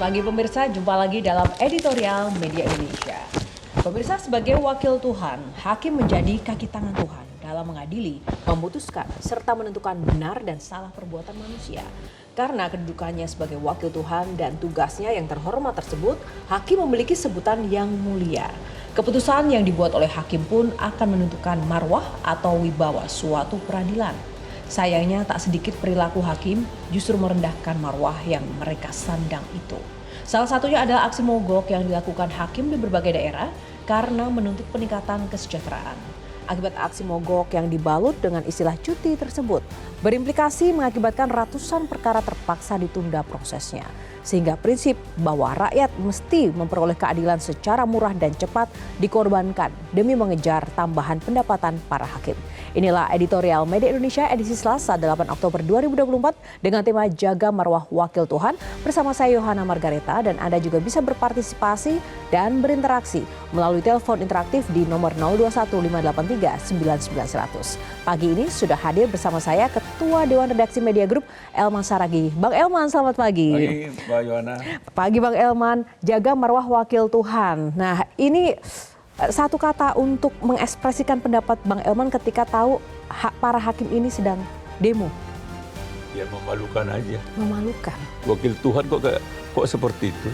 pagi pemirsa, jumpa lagi dalam editorial Media Indonesia. Pemirsa, sebagai wakil Tuhan, hakim menjadi kaki tangan Tuhan dalam mengadili, memutuskan, serta menentukan benar dan salah perbuatan manusia. Karena kedudukannya sebagai wakil Tuhan dan tugasnya yang terhormat tersebut, hakim memiliki sebutan yang mulia. Keputusan yang dibuat oleh hakim pun akan menentukan marwah atau wibawa suatu peradilan. Sayangnya tak sedikit perilaku hakim justru merendahkan marwah yang mereka sandang itu. Salah satunya adalah aksi mogok yang dilakukan hakim di berbagai daerah karena menuntut peningkatan kesejahteraan. Akibat aksi mogok yang dibalut dengan istilah cuti tersebut, berimplikasi mengakibatkan ratusan perkara terpaksa ditunda prosesnya. Sehingga prinsip bahwa rakyat mesti memperoleh keadilan secara murah dan cepat dikorbankan demi mengejar tambahan pendapatan para hakim. Inilah editorial Media Indonesia edisi Selasa 8 Oktober 2024 dengan tema Jaga Marwah Wakil Tuhan bersama saya Yohana Margareta, dan Anda juga bisa berpartisipasi dan berinteraksi melalui telepon interaktif di nomor 0215839900. Pagi ini sudah hadir bersama saya Ketua Dewan Redaksi Media Group Elman Saragih. Bang Elman, selamat pagi. Pagi, Mbak Yohana. Pagi Bang Elman, jaga marwah wakil Tuhan. Nah, ini satu kata untuk mengekspresikan pendapat Bang Elman ketika tahu para hakim ini sedang demo. Ya, memalukan aja. Memalukan. Wakil Tuhan kok seperti itu?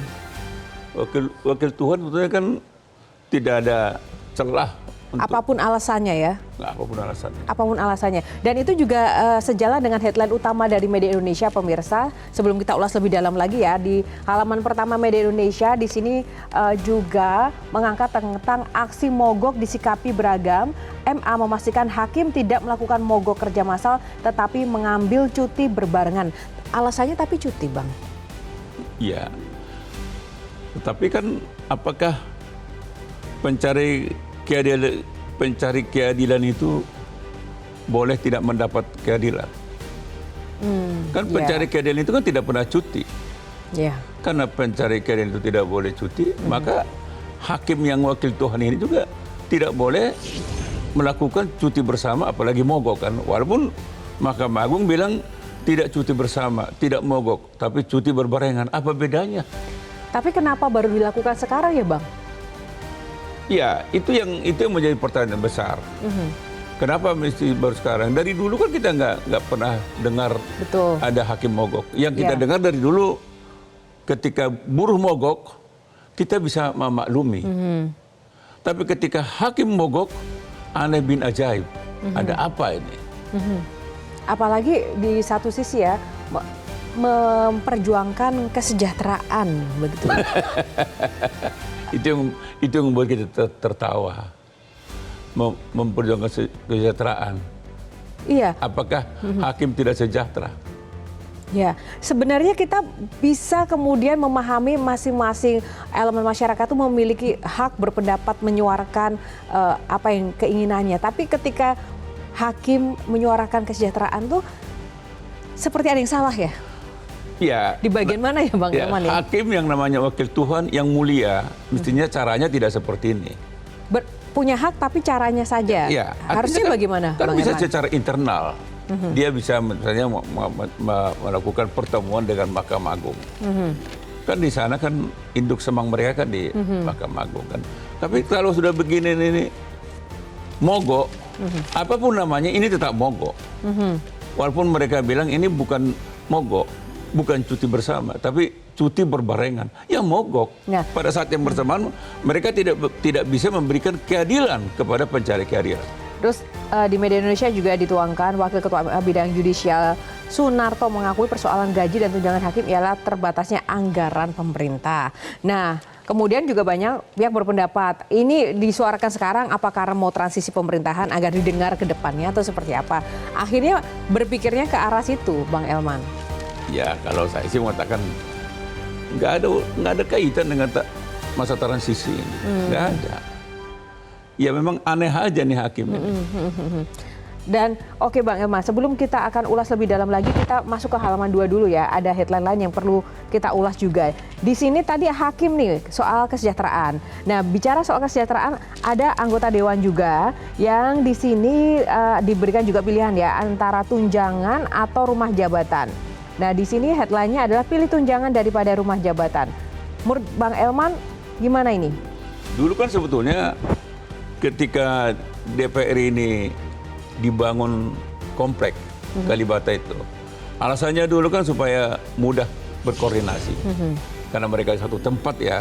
Wakil Tuhan tentunya kan tidak ada celah. Apapun alasannya ya. Nah, apapun alasannya. Apapun alasannya. Dan itu juga sejalan dengan headline utama dari Media Indonesia, pemirsa. Sebelum kita ulas lebih dalam lagi ya, di halaman pertama Media Indonesia di sini juga mengangkat tentang aksi mogok disikapi beragam. MA memastikan hakim tidak melakukan mogok kerja massal tetapi mengambil cuti berbarengan. Alasannya tapi cuti, Bang. Iya. Tetapi kan apakah pencari keadilan itu boleh tidak mendapat keadilan? Kan pencari keadilan itu kan tidak pernah cuti. Karena pencari keadilan itu tidak boleh cuti, maka hakim yang wakil Tuhan ini juga tidak boleh melakukan cuti bersama, apalagi mogok kan. Walaupun Mahkamah Agung bilang tidak cuti bersama, tidak mogok, tapi cuti berbarengan. Apa bedanya? Tapi kenapa baru dilakukan sekarang ya, Bang? Ya, itu yang menjadi pertanyaan besar. Kenapa mesti baru sekarang? Dari dulu kan kita nggak pernah dengar ada hakim mogok. Yang kita dengar dari dulu, ketika buruh mogok, kita bisa memaklumi. Tapi ketika hakim mogok, aneh bin ajaib. Ada apa ini? Apalagi di satu sisi ya, memperjuangkan kesejahteraan, begitu. Itu yang membuat kita tertawa. Memperjuangkan kesejahteraan. Iya. Apakah hakim tidak sejahtera? Ya, sebenarnya kita bisa kemudian memahami masing-masing elemen masyarakat itu memiliki hak berpendapat, menyuarakan apa yang keinginannya. Tapi ketika hakim menyuarakan kesejahteraan tuh seperti ada yang salah ya? Ya, di bagian mana ya, Bang Elman? Ya? Hakim yang namanya wakil Tuhan yang mulia, mestinya caranya tidak seperti ini. Punya hak tapi caranya saja. Ya, harusnya kan, bagaimana? Kan Bang bisa Elman? secara internal. Dia bisa misalnya melakukan pertemuan dengan Mahkamah Agung. Kan di sana kan induk semang mereka kan di Mahkamah Agung kan. Tapi kalau sudah begini ini mogok, apapun namanya ini tetap mogok. Walaupun mereka bilang ini bukan mogok, bukan cuti bersama, tapi cuti berbarengan. Ya mogok. Nah. Pada saat yang bersamaan mereka tidak bisa memberikan keadilan kepada pencari keadilan. Terus di Media Indonesia juga dituangkan Wakil Ketua Bidang Judisial Sunarto mengakui persoalan gaji dan tunjangan hakim ialah terbatasnya anggaran pemerintah. Nah, kemudian juga banyak pihak berpendapat ini disuarakan sekarang apa karena mau transisi pemerintahan agar didengar ke depannya atau seperti apa. Akhirnya berpikirnya ke arah situ, Bang Elman. Ya, kalau saya sih mengatakan nggak ada kaitan dengan masa transisi ini, nggak ada. Ya memang aneh aja nih hakim. Dan oke Bang Elman, sebelum kita akan ulas lebih dalam lagi, kita masuk ke halaman 2 dulu ya. Ada headline lain yang perlu kita ulas juga. Di sini tadi hakim nih soal kesejahteraan. Nah, bicara soal kesejahteraan, ada anggota dewan juga yang di sini diberikan juga pilihan ya antara tunjangan atau rumah jabatan. Nah, di sini headline-nya adalah pilih tunjangan daripada rumah jabatan. Menurut Bang Elman, gimana ini? Dulu kan sebetulnya ketika DPR ini dibangun komplek Kalibata itu, alasannya dulu kan supaya mudah berkoordinasi. Karena mereka satu tempat ya,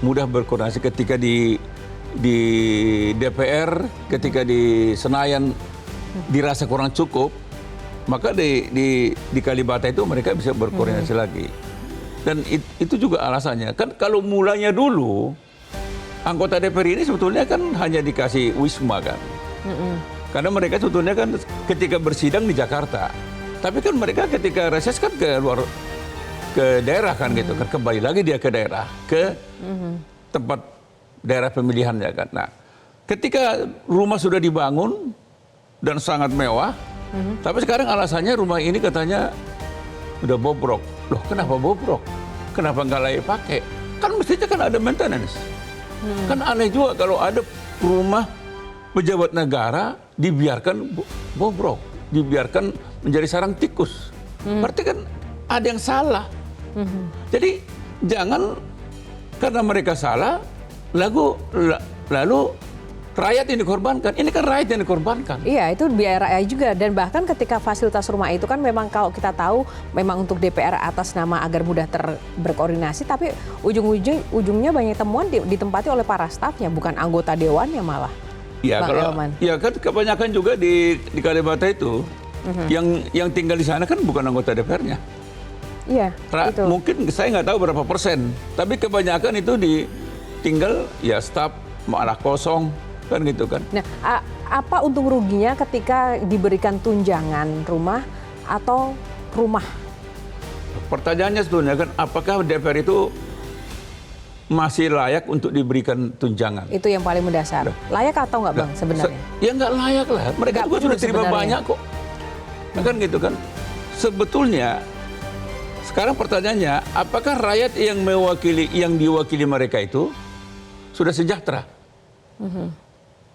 mudah berkoordinasi ketika di DPR, ketika di Senayan dirasa kurang cukup, maka di Kalibata itu mereka bisa berkoordinasi lagi. Dan itu juga alasannya. Kan kalau mulanya dulu, anggota DPR ini sebetulnya kan hanya dikasih wisma kan. Karena mereka sebetulnya kan ketika bersidang di Jakarta. Tapi kan mereka ketika reses kan ke daerah kan gitu kan. Kembali lagi dia ke daerah, ke tempat daerah pemilihannya kan. Nah, ketika rumah sudah dibangun dan sangat mewah, tapi sekarang alasannya rumah ini katanya udah bobrok. Loh, kenapa bobrok? Kenapa nggak layak pakai? Kan mestinya kan ada maintenance. Kan aneh juga kalau ada rumah pejabat negara dibiarkan bobrok, dibiarkan menjadi sarang tikus. Berarti kan ada yang salah. Jadi jangan karena mereka salah, lalu rakyat yang dikorbankan. Ini kan rakyat yang dikorbankan. Iya, itu biaya rakyat juga. Dan bahkan ketika fasilitas rumah itu kan memang kalau kita tahu memang untuk DPR atas nama agar mudah berkoordinasi, tapi ujungnya banyak temuan ditempati oleh para stafnya, bukan anggota dewannya malah. Ya, kan kebanyakan juga di Kalibata itu yang tinggal di sana kan bukan anggota DPR-nya. Iya, itu. Mungkin saya nggak tahu berapa persen, tapi kebanyakan itu tinggal ya staf malah kosong. Kan gitu kan. Nah, apa untung ruginya ketika diberikan tunjangan rumah atau rumah? Pertanyaannya sebetulnya kan, apakah DPR itu masih layak untuk diberikan tunjangan? Itu yang paling mendasar. Layak atau nggak Bang sebenarnya? Ya nggak layak lah. Mereka juga sudah terima banyak kok. Kan gitu kan. Sebetulnya sekarang pertanyaannya, apakah rakyat yang diwakili mereka itu sudah sejahtera?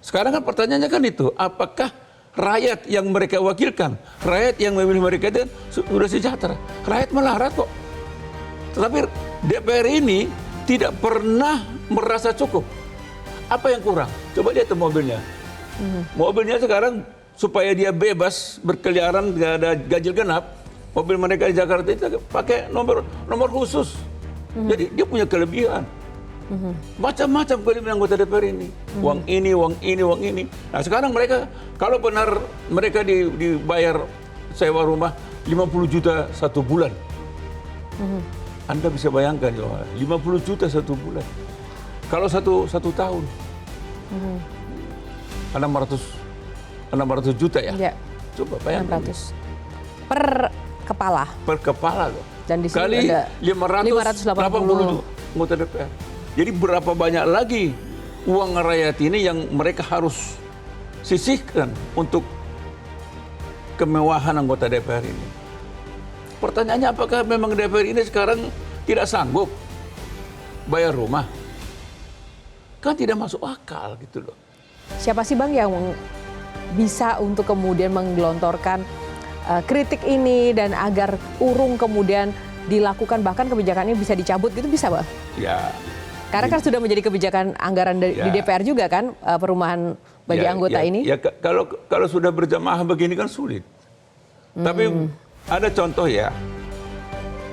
Sekarang kan pertanyaannya kan itu, apakah rakyat yang mereka wakilkan, rakyat yang memilih mereka itu sudah sejahtera? Rakyat melarat kok. Tetapi DPR ini tidak pernah merasa cukup. Apa yang kurang? Coba lihat tuh mobilnya. Mobilnya sekarang supaya dia bebas berkeliaran, tidak ada ganjil genap, mobil mereka di Jakarta itu pakai nomor khusus. Jadi dia punya kelebihan. Macam-macam kelebihan anggota DPR ini. Uang ini, uang ini, uang ini. Nah sekarang mereka, kalau benar mereka dibayar sewa rumah 50 juta satu bulan. Anda bisa bayangkan, 50 juta satu bulan. Kalau satu tahun, 600 juta ya? Ya. Coba bayangkan. 600 per kepala. Per kepala loh. Dan di sini kali ada 580 anggota DPR. Jadi berapa banyak lagi uang rakyat ini yang mereka harus sisihkan untuk kemewahan anggota DPR ini. Pertanyaannya, apakah memang DPR ini sekarang tidak sanggup bayar rumah? Kan tidak masuk akal gitu loh. Siapa sih Bang yang bisa untuk kemudian menggelontorkan kritik ini dan agar urung kemudian dilakukan, bahkan kebijakan ini bisa dicabut gitu, bisa Bang? Ya. Karena kan sudah menjadi kebijakan anggaran di DPR juga kan, perumahan bagi anggota ini. Ya kalau sudah berjamaah begini kan sulit. Tapi ada contoh ya,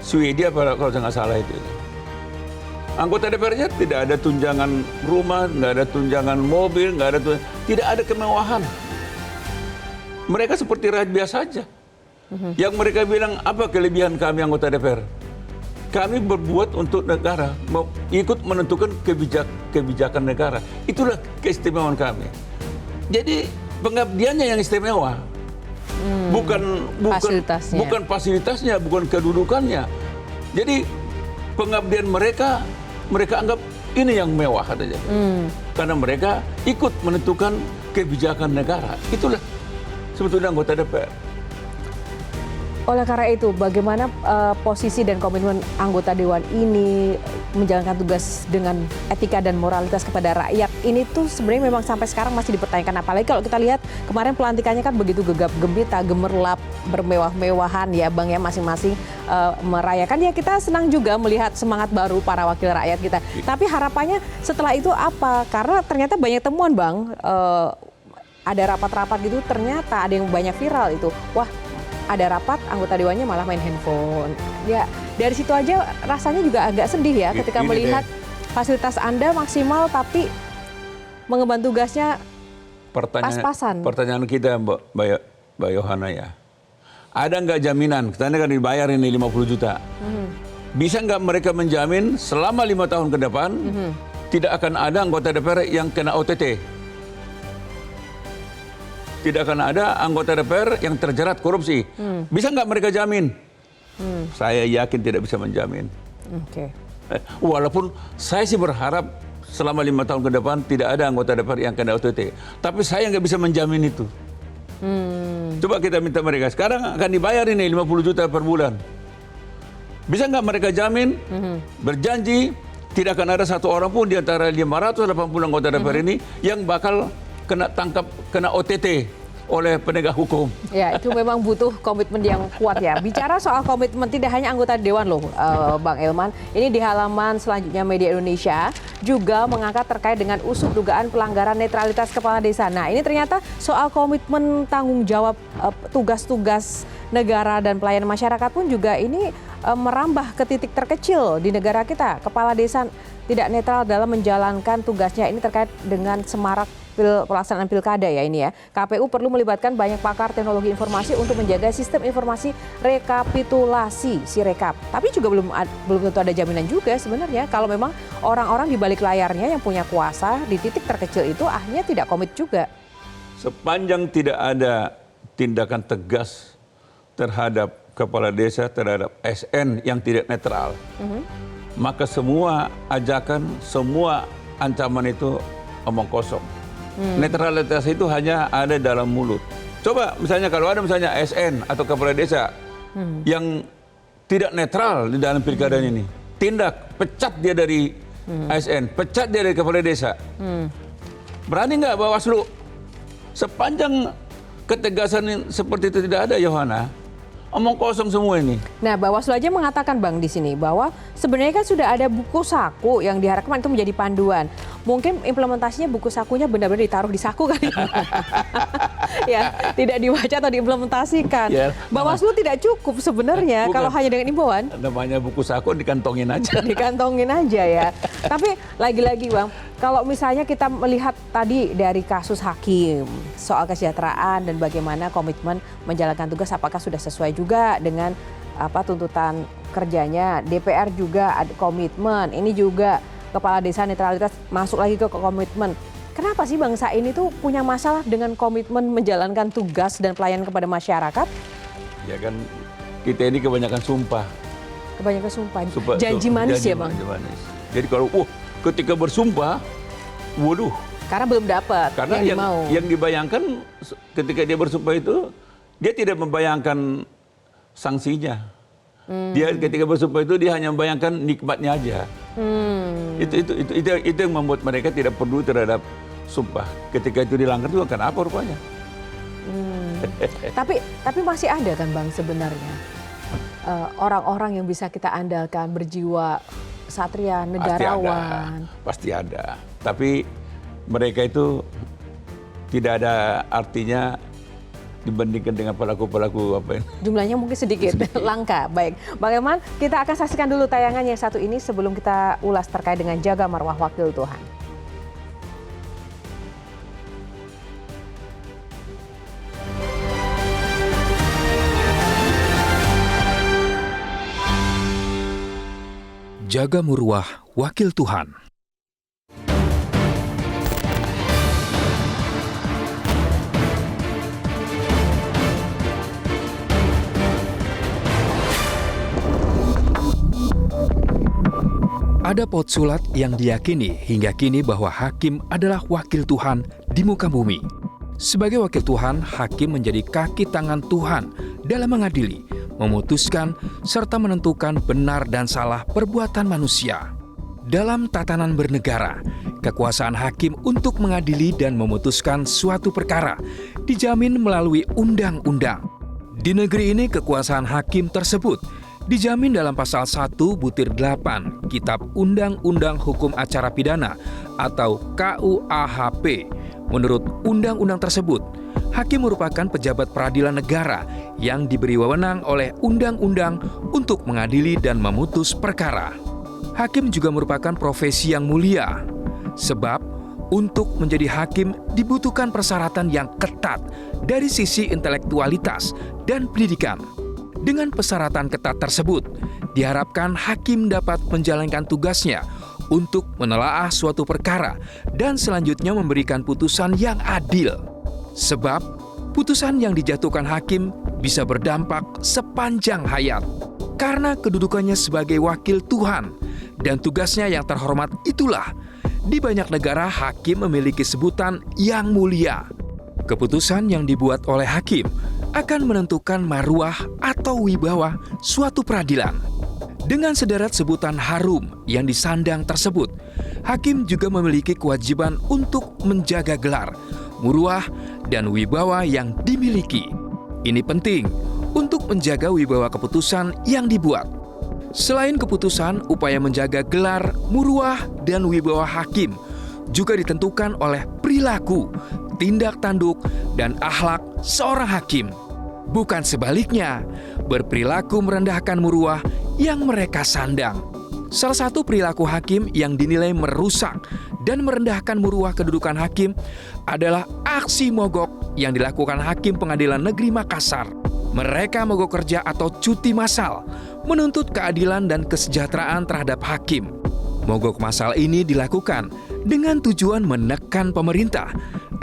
Swedia kalau saya nggak salah itu. Anggota DPR-nya tidak ada tunjangan rumah, nggak ada tunjangan mobil, tidak ada kemewahan. Mereka seperti rakyat biasa saja. Yang mereka bilang, apa kelebihan kami anggota DPR? Kami berbuat untuk negara, ikut menentukan kebijakan negara. Itulah keistimewaan kami. Jadi pengabdiannya yang istimewa, bukan fasilitasnya, bukan kedudukannya. Jadi pengabdian mereka anggap ini yang mewah katanya. Karena mereka ikut menentukan kebijakan negara. Itulah sebetulnya anggota DPR. Oleh karena itu, bagaimana posisi dan komitmen anggota Dewan ini menjalankan tugas dengan etika dan moralitas kepada rakyat ini tuh sebenarnya memang sampai sekarang masih dipertanyakan. Apalagi kalau kita lihat kemarin pelantikannya kan begitu gegap gempita, gemerlap, bermewah-mewahan ya Bang ya, masing-masing merayakan. Ya kita senang juga melihat semangat baru para wakil rakyat kita. Tapi harapannya setelah itu apa? Karena ternyata banyak temuan Bang, ada rapat-rapat gitu ternyata ada yang banyak viral itu. Wah, ada rapat anggota dewannya malah main handphone. Ya dari situ aja rasanya juga agak sedih ya ketika melihat fasilitas Anda maksimal tapi mengemban tugasnya pas-pasan. Pertanyaan kita Mbak Yohana ya, ada nggak jaminan? Kita kan dibayar ini 50 juta. Bisa nggak mereka menjamin selama 5 tahun ke depan tidak akan ada anggota DPR yang kena OTT? Tidak akan ada anggota DPR yang terjerat korupsi. Bisa nggak mereka jamin? Saya yakin tidak bisa menjamin. Walaupun saya sih berharap selama 5 tahun ke depan tidak ada anggota DPR yang kena OTT. Tapi saya nggak bisa menjamin itu. Coba kita minta mereka. Sekarang akan dibayar ini 50 juta per bulan. Bisa nggak mereka jamin, berjanji, tidak akan ada satu orang pun di antara 580 anggota DPR ini yang bakal kena OTT oleh penegak hukum. Ya, itu memang butuh komitmen yang kuat ya. Bicara soal komitmen tidak hanya anggota dewan loh, Bang Elman. Ini di halaman selanjutnya Media Indonesia juga mengangkat terkait dengan usut dugaan pelanggaran netralitas kepala desa. Nah, ini ternyata soal komitmen tanggung jawab tugas-tugas negara dan pelayanan masyarakat pun juga ini merambah ke titik terkecil di negara kita. Kepala desa tidak netral dalam menjalankan tugasnya. Ini terkait dengan semarak pelaksanaan pilkada ya ini ya. KPU perlu melibatkan banyak pakar teknologi informasi untuk menjaga sistem informasi rekapitulasi Sirekap. Tapi juga belum tentu ada jaminan juga sebenarnya kalau memang orang-orang di balik layarnya yang punya kuasa di titik terkecil itu akhirnya tidak komit juga. Sepanjang tidak ada tindakan tegas terhadap kepala desa, terhadap SN yang tidak netral, maka semua ajakan, semua ancaman itu omong kosong. Netralitas itu hanya ada dalam mulut. Coba misalnya kalau ada misalnya SN atau kepala desa yang tidak netral di dalam pilkada ini, tindak, pecat dia dari ASN, pecat dia dari kepala desa. Berani nggak Bawaslu? Sepanjang ketegasan seperti itu tidak ada, Yohana, omong kosong semua ini. Nah, Bawaslu aja mengatakan Bang di sini bahwa sebenarnya kan sudah ada buku saku yang diharapkan itu menjadi panduan. Mungkin implementasinya buku sakunya benar-benar ditaruh di saku kan? Ya, tidak dibaca atau diimplementasikan. Ya, Bawaslu tidak cukup sebenarnya kalau hanya dengan imbauan. Namanya buku saku dikantongin aja. Dikantongin aja ya. Tapi lagi-lagi Bang, kalau misalnya kita melihat tadi dari kasus hakim soal kesejahteraan dan bagaimana komitmen menjalankan tugas, apakah sudah sesuai juga dengan tuntutan kerjanya. DPR juga ada komitmen. Ini juga kepala desa netralitas masuk lagi ke komitmen. Kenapa sih bangsa ini tuh punya masalah dengan komitmen menjalankan tugas dan pelayanan kepada masyarakat? Ya kan kita ini kebanyakan sumpah. Kebanyakan sumpah. Janji manis ya Bang? Janji manis. Jadi kalau ketika bersumpah, waduh. Karena belum dapat karena yang dibayangkan ketika dia bersumpah itu, dia tidak membayangkan sanksinya. Dia ketika bersumpah itu dia hanya membayangkan nikmatnya aja. Itu yang membuat mereka tidak peduli terhadap sumpah. Ketika itu dilanggar itu kenapa rupanya? Tapi masih ada kan Bang sebenarnya orang-orang yang bisa kita andalkan, berjiwa satria, negarawan. Pasti ada. Tapi mereka itu tidak ada artinya dibandingkan dengan pelaku-pelaku apa ini. Jumlahnya mungkin sedikit. Langka. Baik, Bang Elman, kita akan saksikan dulu tayangan yang satu ini sebelum kita ulas terkait dengan jaga marwah wakil Tuhan. Jaga marwah wakil Tuhan. Ada postulat yang diyakini hingga kini bahwa hakim adalah wakil Tuhan di muka bumi. Sebagai wakil Tuhan, hakim menjadi kaki tangan Tuhan dalam mengadili, memutuskan, serta menentukan benar dan salah perbuatan manusia. Dalam tatanan bernegara, kekuasaan hakim untuk mengadili dan memutuskan suatu perkara dijamin melalui undang-undang. Di negeri ini kekuasaan hakim tersebut dijamin dalam pasal 1/8 Kitab Undang-Undang Hukum Acara Pidana atau KUAHP. Menurut undang-undang tersebut, hakim merupakan pejabat peradilan negara yang diberi wewenang oleh undang-undang untuk mengadili dan memutus perkara. Hakim juga merupakan profesi yang mulia, sebab untuk menjadi hakim dibutuhkan persyaratan yang ketat dari sisi intelektualitas dan pendidikan. Dengan persyaratan ketat tersebut, diharapkan hakim dapat menjalankan tugasnya untuk menelaah suatu perkara dan selanjutnya memberikan putusan yang adil. Sebab, putusan yang dijatuhkan hakim bisa berdampak sepanjang hayat. Karena kedudukannya sebagai wakil Tuhan dan tugasnya yang terhormat itulah, di banyak negara hakim memiliki sebutan yang mulia. Keputusan yang dibuat oleh hakim akan menentukan maruah atau wibawa suatu peradilan. Dengan sederet sebutan harum yang disandang tersebut, hakim juga memiliki kewajiban untuk menjaga gelar, muruah, dan wibawa yang dimiliki. Ini penting untuk menjaga wibawa keputusan yang dibuat. Selain keputusan, upaya menjaga gelar, muruah, dan wibawa hakim juga ditentukan oleh perilaku, tindak tanduk, dan akhlak seorang hakim. Bukan sebaliknya, berperilaku merendahkan muruah yang mereka sandang. Salah satu perilaku hakim yang dinilai merusak dan merendahkan muruah kedudukan hakim adalah aksi mogok yang dilakukan Hakim Pengadilan Negeri Makassar. Mereka mogok kerja atau cuti massal, menuntut keadilan dan kesejahteraan terhadap hakim. Mogok massal ini dilakukan dengan tujuan menekan pemerintah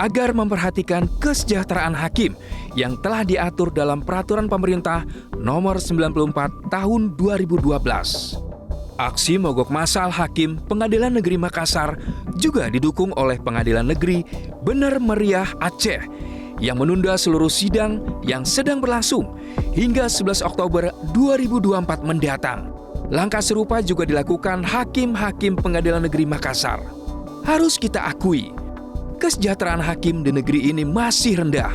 agar memperhatikan kesejahteraan hakim yang telah diatur dalam Peraturan Pemerintah Nomor 94 Tahun 2012. Aksi mogok massal Hakim Pengadilan Negeri Makassar juga didukung oleh Pengadilan Negeri Bener Meriah Aceh yang menunda seluruh sidang yang sedang berlangsung hingga 11 Oktober 2024 mendatang. Langkah serupa juga dilakukan hakim-hakim Pengadilan Negeri Makassar. Harus kita akui, kesejahteraan hakim di negeri ini masih rendah.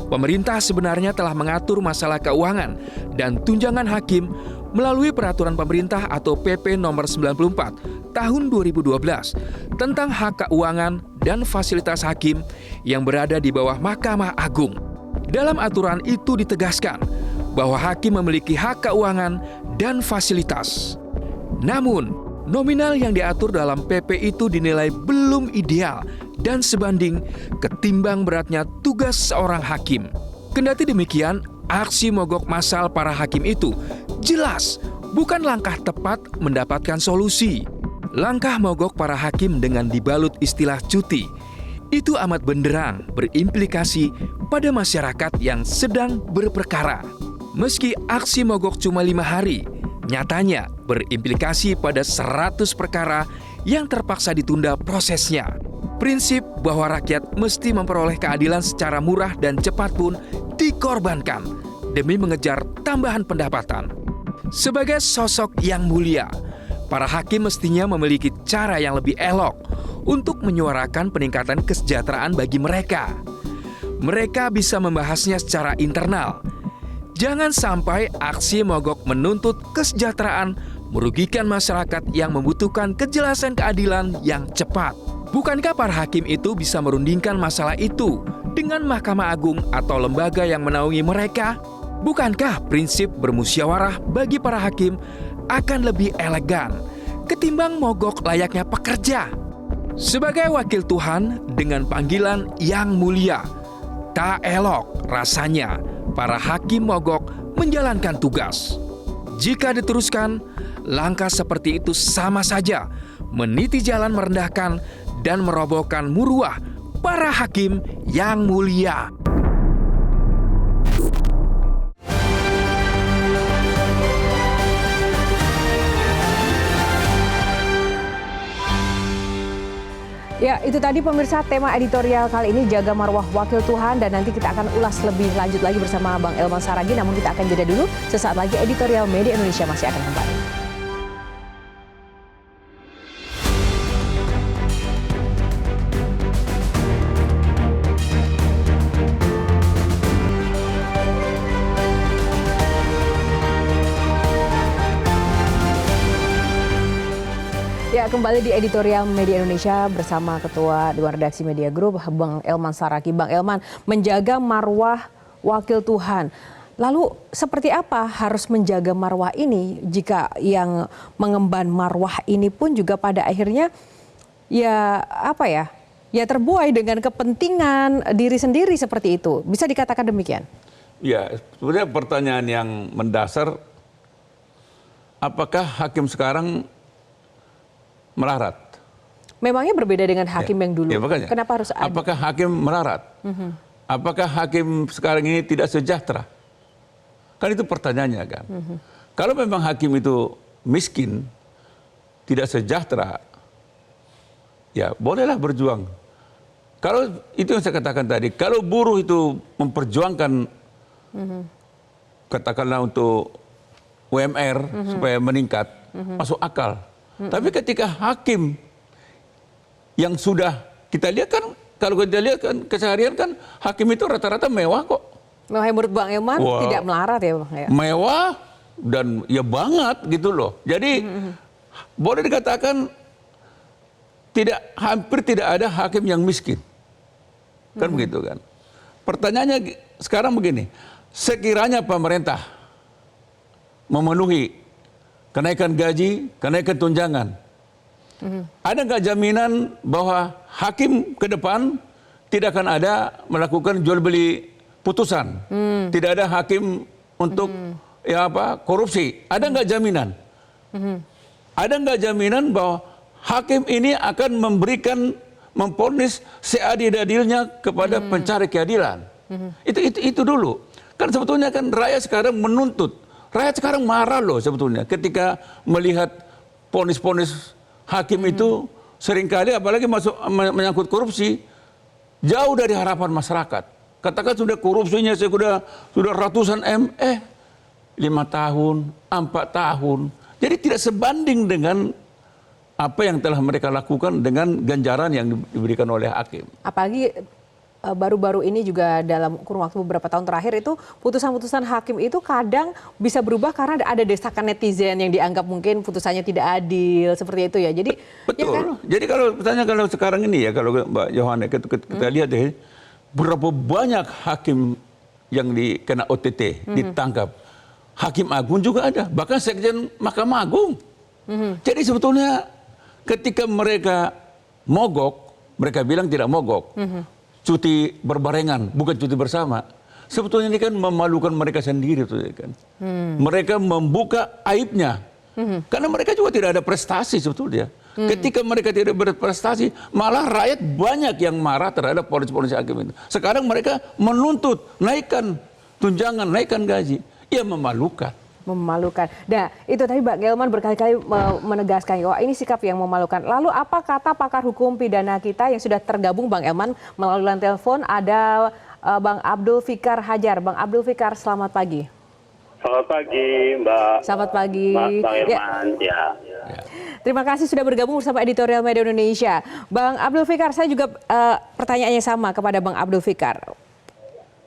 Pemerintah sebenarnya telah mengatur masalah keuangan dan tunjangan hakim melalui Peraturan Pemerintah atau PP Nomor 94 Tahun 2012 tentang hak keuangan dan fasilitas hakim yang berada di bawah Mahkamah Agung. Dalam aturan itu ditegaskan bahwa hakim memiliki hak keuangan dan fasilitas. Namun, nominal yang diatur dalam PP itu dinilai belum ideal dan sebanding ketimbang beratnya tugas seorang hakim. Kendati demikian, aksi mogok massal para hakim itu jelas bukan langkah tepat mendapatkan solusi. Langkah mogok para hakim dengan dibalut istilah cuti itu amat benderang berimplikasi pada masyarakat yang sedang berperkara. Meski aksi mogok cuma 5 hari, nyatanya berimplikasi pada 100 perkara yang terpaksa ditunda prosesnya. Prinsip bahwa rakyat mesti memperoleh keadilan secara murah dan cepat pun dikorbankan demi mengejar tambahan pendapatan. Sebagai sosok yang mulia, para hakim mestinya memiliki cara yang lebih elok untuk menyuarakan peningkatan kesejahteraan bagi mereka. Mereka bisa membahasnya secara internal. Jangan sampai aksi mogok menuntut kesejahteraan merugikan masyarakat yang membutuhkan kejelasan keadilan yang cepat. Bukankah para hakim itu bisa merundingkan masalah itu dengan Mahkamah Agung atau lembaga yang menaungi mereka? Bukankah prinsip bermusyawarah bagi para hakim akan lebih elegan ketimbang mogok layaknya pekerja? Sebagai wakil Tuhan dengan panggilan yang mulia, tak elok rasanya para hakim mogok menjalankan tugas. Jika diteruskan, langkah seperti itu sama saja meniti jalan merendahkan dan merobohkan muruah para hakim yang mulia. Ya, itu tadi pemirsa tema editorial kali ini, jaga marwah wakil Tuhan, dan nanti kita akan ulas lebih lanjut lagi bersama Bang Elman Saragih. Namun kita akan jeda dulu, sesaat lagi editorial Media Indonesia masih akan kembali. kembali di Editorial Media Indonesia bersama Ketua Dewan Redaksi Media Group, Bang Elman Saragi. Bang Elman, menjaga marwah wakil Tuhan. Lalu seperti apa harus menjaga marwah ini jika yang mengemban marwah ini pun juga pada akhirnya ya terbuai dengan kepentingan diri sendiri seperti itu. Bisa dikatakan demikian? Ya, sebenarnya pertanyaan yang mendasar, apakah hakim sekarang melarat? Memangnya berbeda dengan hakim yang dulu. Ya, makanya. Kenapa harus ada? Apakah hakim melarat? Apakah hakim sekarang ini tidak sejahtera? Kan itu pertanyaannya kan. Kalau memang hakim itu miskin, tidak sejahtera, ya bolehlah berjuang. Kalau itu yang saya katakan tadi, kalau buruh itu memperjuangkan, katakanlah untuk UMR supaya meningkat, masuk akal. Tapi ketika hakim yang sudah kita lihat kan, kalau kita lihat kan keseharian kan hakim itu rata-rata mewah kok. Mewah menurut Bang Elman tidak melarat ya Bang? Ya. Mewah dan ya banget gitu loh. Jadi boleh dikatakan hampir tidak ada hakim yang miskin. Kan begitu kan. Pertanyaannya sekarang begini, sekiranya pemerintah memenuhi kenaikan gaji, kenaikan tunjangan, ada nggak jaminan bahwa hakim ke depan tidak akan ada melakukan jual beli putusan, tidak ada hakim untuk korupsi? Ada nggak jaminan? Ada nggak jaminan bahwa hakim ini akan memvonis seadil-adilnya kepada pencari keadilan? Itu dulu. Kan sebetulnya kan rakyat sekarang menuntut, rakyat sekarang marah loh sebetulnya ketika melihat vonis-vonis hakim itu seringkali apalagi menyangkut korupsi jauh dari harapan masyarakat. Katakan sudah korupsinya sudah ratusan M, 5 tahun, 4 tahun. Jadi tidak sebanding dengan apa yang telah mereka lakukan dengan ganjaran yang diberikan oleh hakim. Apalagi baru-baru ini juga dalam kurun waktu beberapa tahun terakhir itu putusan-putusan hakim itu kadang bisa berubah karena ada desakan netizen yang dianggap mungkin putusannya tidak adil seperti itu ya. Jadi betul. Ya kan? Jadi kalau sekarang ini ya kalau Mbak Yohana kita lihat deh berapa banyak hakim yang dikena OTT ditangkap. Hakim Agung juga ada, bahkan Sekjen Mahkamah Agung. Jadi sebetulnya ketika mereka mogok, mereka bilang tidak mogok. Cuti berbarengan, bukan cuti bersama. Sebetulnya ini kan memalukan mereka sendiri tuh kan. Mereka membuka aibnya. Karena mereka juga tidak ada prestasi sebetulnya. Ketika mereka tidak berprestasi, malah rakyat banyak yang marah terhadap polisi-polisi hakim itu. Sekarang mereka menuntut naikkan tunjangan, naikkan gaji. Ya memalukan. Memalukan. Nah, itu tadi Bang Elman berkali-kali menegaskan, wah ini sikap yang memalukan. Lalu apa kata pakar hukum pidana kita yang sudah tergabung Bang Elman melalui line telepon? Ada Bang Abdul Fikar Hajar. Bang Abdul Fikar, selamat pagi. Selamat pagi, Mbak. Selamat pagi. Bang Elman, ya. Terima kasih sudah bergabung bersama Editorial Media Indonesia. Bang Abdul Fikar, saya juga pertanyaannya sama kepada Bang Abdul Fikar.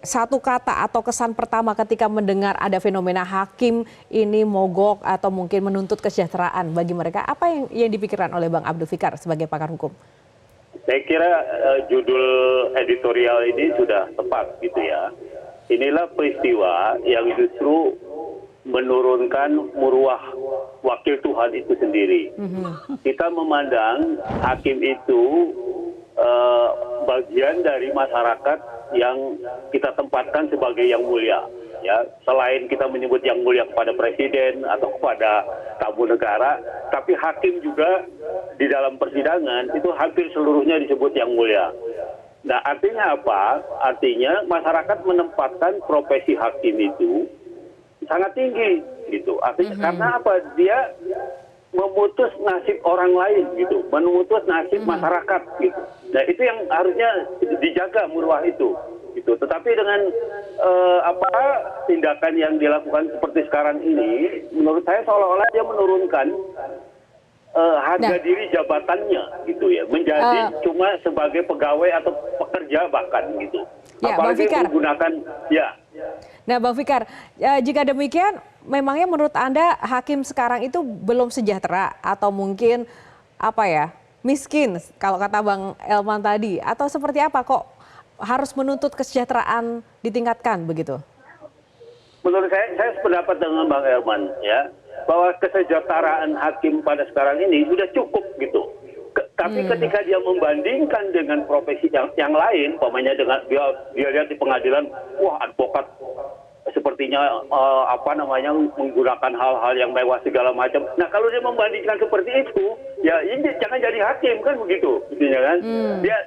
Satu kata atau kesan pertama ketika mendengar ada fenomena hakim ini mogok atau mungkin menuntut kesejahteraan bagi mereka, apa yang dipikirkan oleh Bang Abdul Fikar sebagai pakar hukum? Saya kira judul editorial ini sudah tepat gitu ya. Inilah peristiwa yang justru menurunkan muruah wakil Tuhan itu sendiri. Kita memandang hakim itu bagian dari masyarakat yang kita tempatkan sebagai yang mulia. Ya, selain kita menyebut yang mulia kepada presiden atau kepada tamu negara, tapi hakim juga di dalam persidangan itu hampir seluruhnya disebut yang mulia. Nah, artinya apa? Artinya masyarakat menempatkan profesi hakim itu sangat tinggi, gitu. Artinya karena apa? Dia memutus nasib orang lain, gitu, memutus nasib masyarakat, gitu. Nah, itu yang harusnya dijaga muruah itu, gitu. Tetapi dengan tindakan yang dilakukan seperti sekarang ini, menurut saya seolah-olah dia menurunkan harga diri jabatannya, gitu ya, menjadi cuma sebagai pegawai atau pekerja bahkan, gitu. Ya, apalagi Bang Fikar. menggunakan Nah, Bang Fikar, jika demikian, memangnya menurut Anda hakim sekarang itu belum sejahtera atau mungkin miskin kalau kata Bang Elman tadi, atau seperti apa kok harus menuntut kesejahteraan ditingkatkan begitu? Menurut saya sependapat dengan Bang Elman ya, bahwa kesejahteraan hakim pada sekarang ini sudah cukup gitu. Tapi ketika dia membandingkan dengan profesi yang lain, umpamanya dengan dia lihat di pengadilan, wah advokat sepertinya menggunakan hal-hal yang mewah segala macam. Nah kalau dia membandingkan seperti itu, ya ini jangan jadi hakim kan begitu, intinya kan? Dia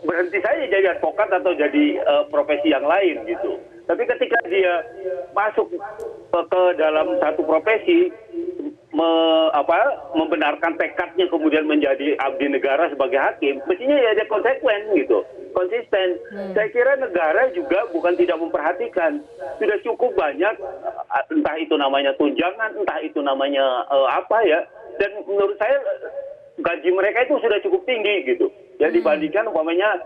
berhenti saja jadi advokat atau jadi profesi yang lain gitu. Tapi ketika dia masuk ke dalam satu profesi, membenarkan tekadnya kemudian menjadi abdi negara sebagai hakim, mestinya ya dia konsekuen gitu, konsisten. Saya kira negara juga bukan tidak memperhatikan, sudah cukup banyak, entah itu namanya tunjangan, entah itu namanya dan menurut saya gaji mereka itu sudah cukup tinggi gitu, ya dibandingkan umpamanya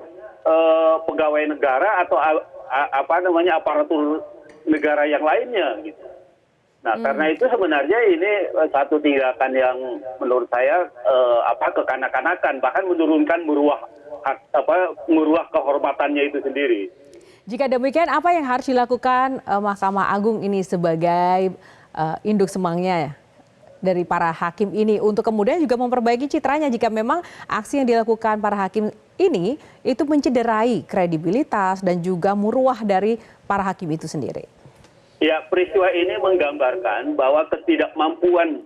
pegawai negara atau aparatur negara yang lainnya gitu. Nah, karena itu sebenarnya ini satu tindakan yang menurut saya kekanak-kanakan, bahkan menurunkan muruah kehormatannya itu sendiri. Jika demikian, apa yang harus dilakukan Mahkamah Agung ini sebagai induk semangnya dari para hakim ini untuk kemudian juga memperbaiki citranya jika memang aksi yang dilakukan para hakim ini itu mencederai kredibilitas dan juga muruah dari para hakim itu sendiri? Ya, peristiwa ini menggambarkan bahwa ketidakmampuan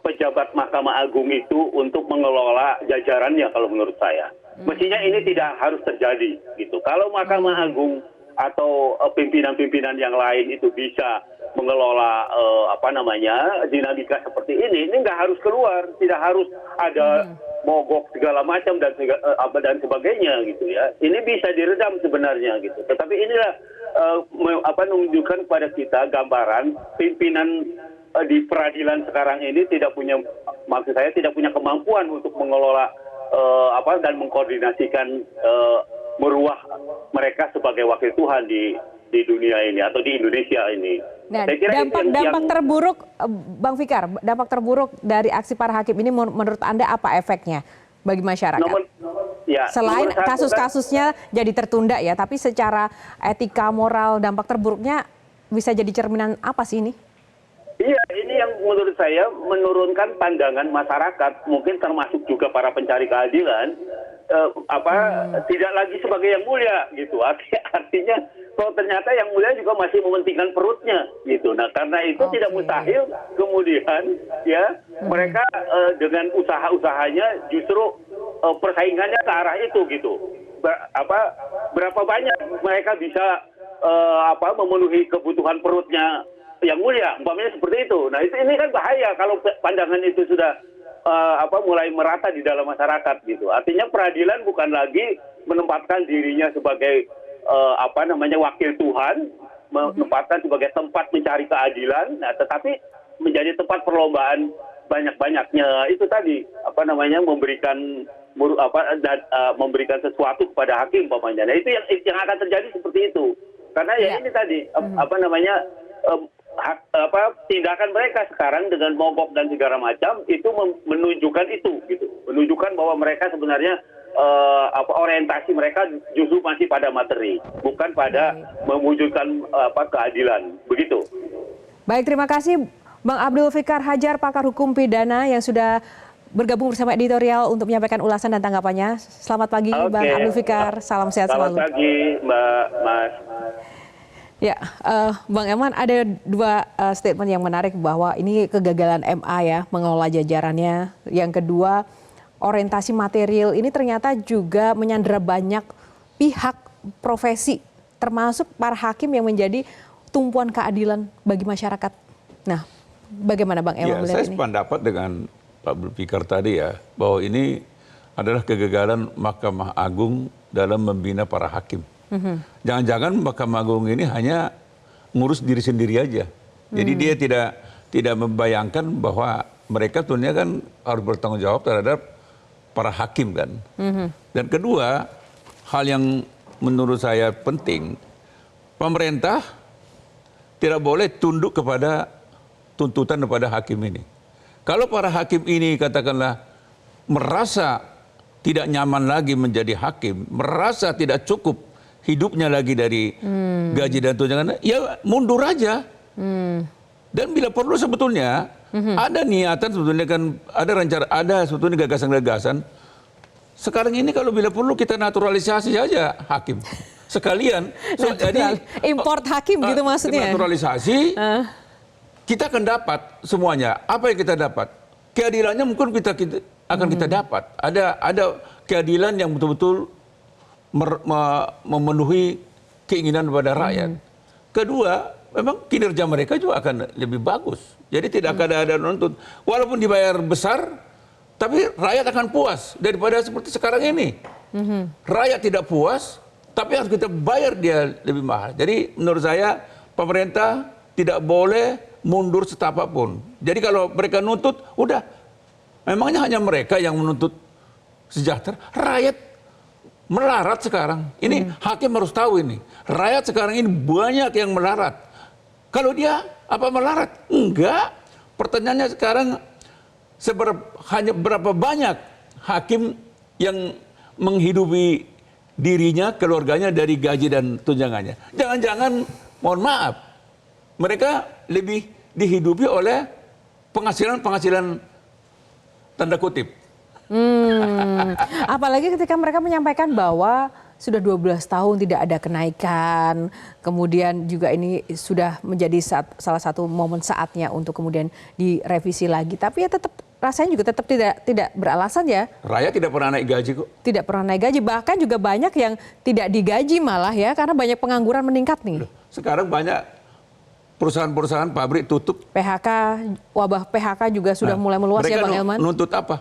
pejabat Mahkamah Agung itu untuk mengelola jajarannya kalau menurut saya. Mestinya ini tidak harus terjadi gitu. Kalau Mahkamah Agung atau pimpinan-pimpinan yang lain itu bisa mengelola dinamika seperti ini nggak harus keluar, tidak harus ada mogok segala macam dan sebagainya gitu ya. Ini bisa diredam sebenarnya gitu. Tetapi inilah menunjukkan kepada kita gambaran pimpinan di peradilan sekarang ini tidak punya kemampuan untuk mengelola dan mengkoordinasikan meruah mereka sebagai wakil Tuhan di dunia ini atau di Indonesia ini. Nah, dampak terburuk, Bang Fikar, dampak terburuk dari aksi para hakim ini menurut Anda apa efeknya bagi masyarakat? Selain kasus-kasusnya jadi tertunda ya, tapi secara etika, moral, dampak terburuknya bisa jadi cerminan apa sih ini? Iya, ini yang menurut saya menurunkan pandangan masyarakat, mungkin termasuk juga para pencari keadilan, tidak lagi sebagai yang mulia gitu. Artinya kalau ternyata yang mulia juga masih mementingkan perutnya gitu. Nah, karena itu tidak mustahil kemudian ya mereka dengan usaha-usahanya justru persaingannya ke arah itu gitu. Berapa banyak mereka bisa memenuhi kebutuhan perutnya yang mulia, umpamanya seperti itu. Nah, ini kan bahaya kalau pandangan itu sudah mulai merata di dalam masyarakat gitu. Artinya peradilan bukan lagi menempatkan dirinya sebagai wakil Tuhan, menempatkan sebagai tempat mencari keadilan, tetapi menjadi tempat perlombaan banyak-banyaknya itu tadi memberikan sesuatu kepada hakim umpamanya. Nah, itu yang akan terjadi seperti itu. Karena ini tadi tindakan mereka sekarang dengan mogok dan segala macam itu menunjukkan itu gitu. Menunjukkan bahwa mereka sebenarnya orientasi mereka justru masih pada materi, bukan pada mewujudkan keadilan. Begitu. Baik, terima kasih Bang Abdul Fikar Hajar, pakar hukum pidana yang sudah bergabung bersama editorial untuk menyampaikan ulasan dan tanggapannya. Selamat pagi Bang Abdul Fikar, salam sehat selalu. Selamat pagi Mbak Mas. Ya, Bang Elman, ada dua statement yang menarik bahwa ini kegagalan MA ya mengelola jajarannya. Yang kedua, orientasi material ini ternyata juga menyandera banyak pihak profesi, termasuk para hakim yang menjadi tumpuan keadilan bagi masyarakat. Nah, bagaimana Bang Elman melihat ini? Saya sependapat dengan Pak Abdul Fikar tadi ya, bahwa ini adalah kegagalan Mahkamah Agung dalam membina para hakim. Jangan-jangan Mahkamah Agung ini hanya ngurus diri sendiri aja. Jadi dia tidak membayangkan bahwa mereka tentunya kan harus bertanggung jawab terhadap para hakim kan. Dan kedua, hal yang menurut saya penting, pemerintah tidak boleh tunduk kepada tuntutan kepada hakim ini. Kalau para hakim ini katakanlah merasa tidak nyaman lagi menjadi hakim, merasa tidak cukup hidupnya lagi dari gaji dan tunjangan, ya mundur aja. Dan bila perlu sebetulnya ada niatan, sebetulnya kan ada rencana, ada sebetulnya gagasan-gagasan. Sekarang ini kalau bila perlu kita naturalisasi saja hakim sekalian. Jadi import hakim gitu maksudnya. Naturalisasi, kita akan dapat semuanya. Apa yang kita dapat? Keadilannya mungkin kita akan kita dapat. Ada keadilan yang betul-betul memenuhi keinginan pada rakyat. Kedua, memang kinerja mereka juga akan lebih bagus. Jadi tidak akan ada nuntut. Walaupun dibayar besar, tapi rakyat akan puas daripada seperti sekarang ini. Rakyat tidak puas, tapi harus kita bayar dia lebih mahal. Jadi menurut saya pemerintah tidak boleh mundur setapak pun. Jadi kalau mereka nuntut, udah. Memangnya hanya mereka yang menuntut sejahtera. Rakyat melarat sekarang. Ini hakim harus tahu ini. Rakyat sekarang ini banyak yang melarat. Kalau dia apa melarat? Enggak. Pertanyaannya sekarang hanya berapa banyak hakim yang menghidupi dirinya, keluarganya dari gaji dan tunjangannya. Jangan-jangan, mohon maaf, mereka lebih dihidupi oleh penghasilan tanda kutip. Apalagi ketika mereka menyampaikan bahwa sudah 12 tahun tidak ada kenaikan, kemudian juga ini sudah menjadi salah satu momen saatnya untuk kemudian direvisi lagi. Tapi ya tetap rasanya juga tetap tidak beralasan ya. Rakyat tidak pernah naik gaji kok. Tidak pernah naik gaji, bahkan juga banyak yang tidak digaji malah ya, karena banyak pengangguran meningkat nih. Sekarang banyak perusahaan-perusahaan pabrik tutup. PHK, wabah PHK juga sudah mulai meluas ya Bang Elman. Menuntut apa?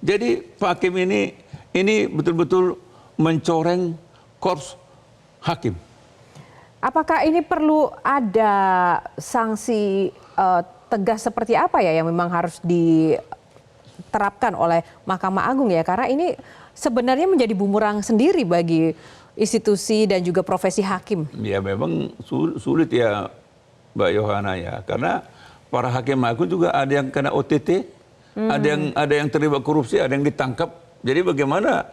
Jadi Pak Hakim ini betul-betul mencoreng korps hakim. Apakah ini perlu ada sanksi tegas seperti apa ya yang memang harus diterapkan oleh Mahkamah Agung ya? Karena ini sebenarnya menjadi bumerang sendiri bagi institusi dan juga profesi hakim. Ya memang sulit ya Mbak Yohana ya, karena para hakim agung juga ada yang kena OTT, ada yang terlibat korupsi, ada yang ditangkap. Jadi bagaimana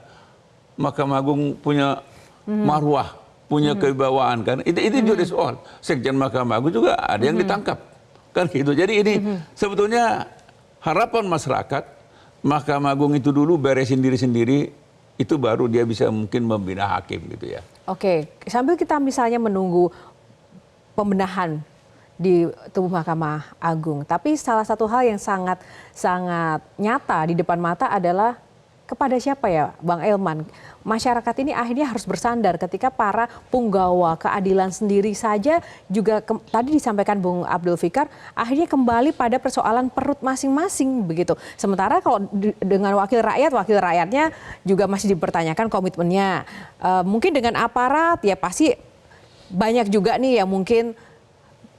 Mahkamah Agung punya marwah, punya kewibawaan kan? Itu juga soal. Sekjen Mahkamah Agung juga ada yang ditangkap kan gitu. Jadi ini sebetulnya harapan masyarakat, Mahkamah Agung itu dulu beresin diri sendiri, itu baru dia bisa mungkin membina hakim gitu ya. Oke, sambil kita misalnya menunggu pembenahan di tubuh Mahkamah Agung, tapi salah satu hal yang sangat nyata di depan mata adalah kepada siapa ya Bang Elman? Masyarakat ini akhirnya harus bersandar ketika para punggawa keadilan sendiri saja juga tadi disampaikan Bung Abdul Fikar akhirnya kembali pada persoalan perut masing-masing begitu. Sementara kalau dengan wakil rakyatnya juga masih dipertanyakan komitmennya. Mungkin dengan aparat ya pasti banyak juga nih yang mungkin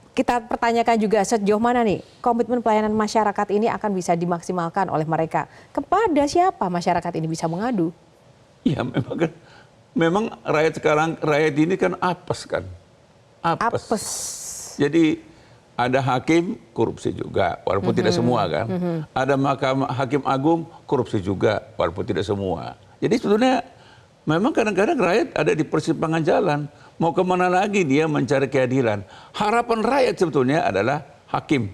kita pertanyakan juga sejauh mana nih komitmen pelayanan masyarakat ini akan bisa dimaksimalkan oleh mereka. Kepada siapa masyarakat ini bisa mengadu? Ya memang rakyat ini kan apes kan. Apes. Jadi ada hakim korupsi juga walaupun tidak semua kan. Ada hakim agung korupsi juga walaupun tidak semua. Jadi sebetulnya memang kadang-kadang rakyat ada di persimpangan jalan. Mau kemana lagi dia mencari keadilan. Harapan rakyat sebetulnya adalah hakim.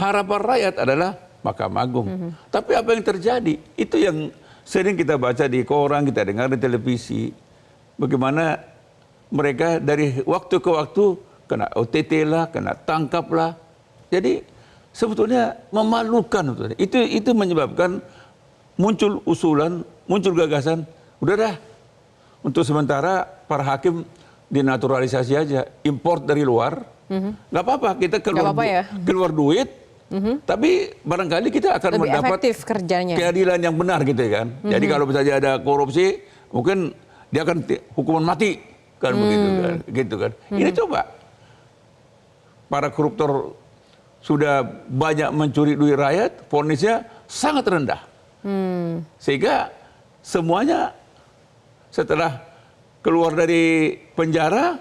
Harapan rakyat adalah Mahkamah Agung. Tapi apa yang terjadi? Itu yang sering kita baca di koran, kita dengar di televisi. Bagaimana mereka dari waktu ke waktu kena OTT lah, kena tangkap lah. Jadi sebetulnya memalukan. Itu menyebabkan muncul usulan, muncul gagasan. Udah dah, untuk sementara para hakim dinaturalisasi aja, import dari luar, nggak apa-apa kita keluar duit, tapi barangkali kita akan lebih mendapat efektif kerjanya. Keadilan yang benar gitu kan. Jadi kalau misalnya ada korupsi, mungkin dia akan hukuman mati kan begitu kan, gitu kan. Ini coba para koruptor sudah banyak mencuri duit rakyat, vonisnya sangat rendah, sehingga semuanya setelah keluar dari penjara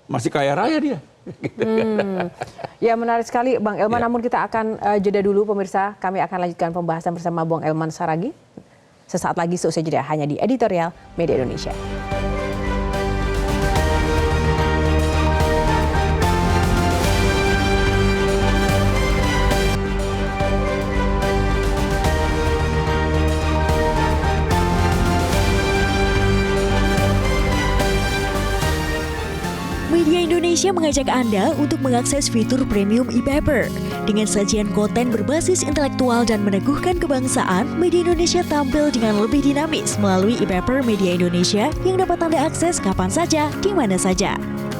masih kaya raya dia. Gitu kan. Ya menarik sekali Bang Elman, Ya. namun kita akan jeda dulu pemirsa. Kami akan lanjutkan pembahasan bersama Bang Elman Saragih. Sesaat lagi seusai jeda hanya di Editorial Media Indonesia. Media Indonesia mengajak Anda untuk mengakses fitur premium e-paper. Dengan sajian konten berbasis intelektual dan meneguhkan kebangsaan, Media Indonesia tampil dengan lebih dinamis melalui e-paper Media Indonesia yang dapat Anda akses kapan saja, di mana saja.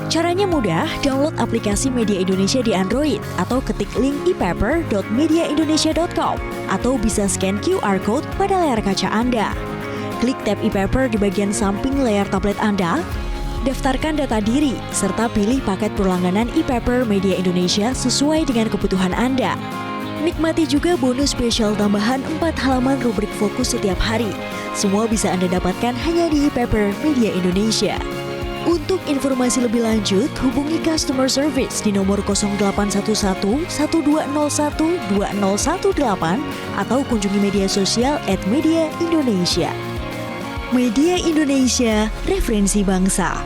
Caranya mudah, download aplikasi Media Indonesia di Android atau ketik link e-paper.mediaindonesia.com atau bisa scan QR Code pada layar kaca Anda. Klik tab e-paper di bagian samping layar tablet Anda, daftarkan data diri, serta pilih paket berlangganan e-paper Media Indonesia sesuai dengan kebutuhan Anda. Nikmati juga bonus spesial tambahan 4 halaman rubrik fokus setiap hari. Semua bisa Anda dapatkan hanya di e-paper Media Indonesia. Untuk informasi lebih lanjut, hubungi customer service di nomor 0811 1201 2018 atau kunjungi media sosial @mediaindonesia. Media Indonesia, referensi bangsa.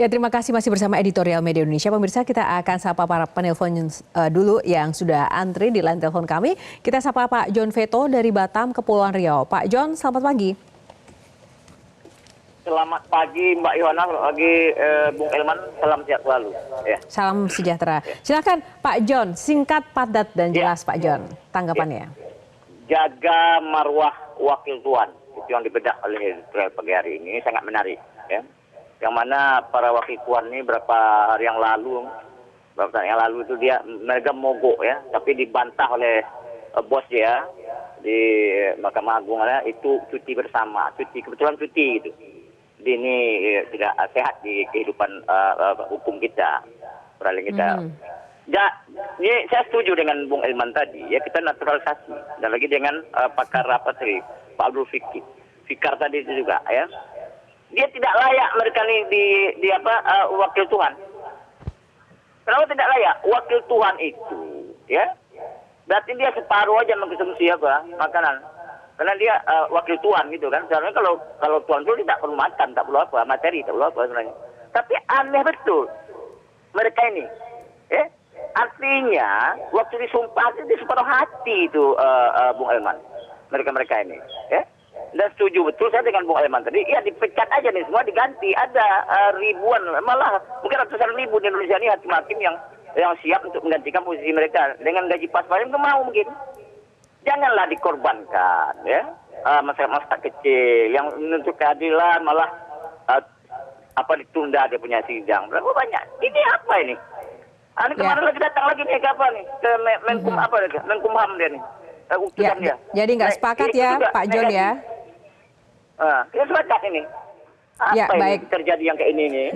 Ya, terima kasih masih bersama Editorial Media Indonesia. Pemirsa, kita akan sapa para penelpon dulu yang sudah antri di line telepon kami. Kita sapa Pak John Veto dari Batam, Kepulauan Riau. Pak John, selamat pagi. Selamat pagi Mbak Yohana, selamat pagi Bung Elman, salam sehat selalu. Ya. Salam sejahtera. Silakan Pak John, singkat, padat, dan jelas Pak John, tanggapannya. Jaga marwah wakil tuan, itu yang dibedah oleh Editorial pagi hari ini, sangat menarik. Ya. Yang mana para wakil tuan ini beberapa tahun yang lalu itu mereka mogok ya, tapi dibantah oleh bos dia di Mahkamah Agung itu cuti bersama, kebetulan cuti gitu. Ini tidak sehat di kehidupan hukum kita, peralihan kita. Ini saya setuju dengan Bung Elman tadi, ya kita naturalisasi, dan lagi dengan pakar rapat tadi, Pak Abdul Fikar tadi itu juga, ya. Dia tidak layak mereka ini di wakil Tuhan. Kenapa tidak layak? Wakil Tuhan itu, ya, berarti dia separuh aja mengkonsumsi makanan. Karena dia wakil tuan gitu kan. Sebenarnya kalau tuan itu tidak perlu makan, tak perlu apa, materi, tak perlu apa sebenarnya. Tapi aneh betul mereka ini. Artinya waktu disumpah itu di separuh hati itu Bung Elman. Mereka ini. Dan setuju betul saya dengan Bung Elman tadi. Ya dipecat aja nih, semua diganti. Ada ribuan, malah mungkin ratusan ribu di Indonesia ini hakim-hakim yang siap untuk menggantikan posisi mereka. Dengan gaji pas-pasan itu mau mungkin. Janganlah dikorbankan, ya, masyarakat kecil yang menuntut keadilan malah ditunda dia punya sidang. Berapa banyak? Ini apa ini? Ini kemarin lagi datang lagi nih kapan nih ke Menkumham dia nih. Dia. Jadi nggak sepakat ya Pak John ya? Kita sepakat ini. Ya, baik. Terjadi yang kayak ini nih.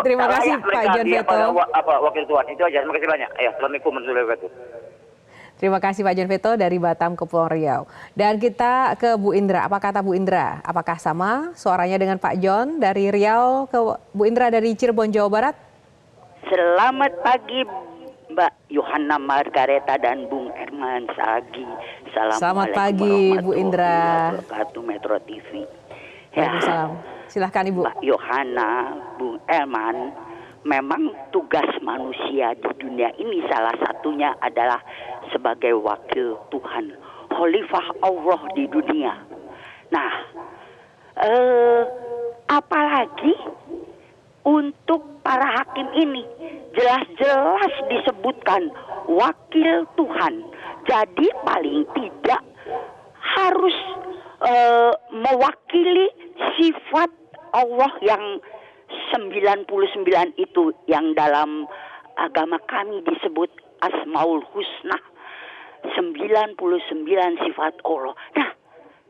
Terima kasih Pak John Veto. Wakil tuan itu aja. Terima kasih banyak. Assalamualaikum warahmatullahi wabarakatuh. Terima kasih Pak John Veto dari Batam, Kepulauan Riau. Dan kita ke Bu Indra. Apa kata Bu Indra? Apakah sama suaranya dengan Pak John dari Riau ke Bu Indra dari Cirebon, Jawa Barat? Selamat pagi Mbak Yohana Margareta dan Bung Elman Saragih. Selamat pagi Bu Indra. Wabarakatuh Metro TV. Waalaikumsalam. Silahkan Ibu. Mbak Yohana, Bung Elman, memang tugas manusia di dunia ini salah satunya adalah sebagai wakil Tuhan, khalifah Allah di dunia. Nah, apalagi untuk para hakim ini jelas-jelas disebutkan wakil Tuhan. Jadi paling tidak harus mewakili sifat Allah yang 99 itu yang dalam agama kami disebut Asmaul Husna, 99 sifat Allah. Nah,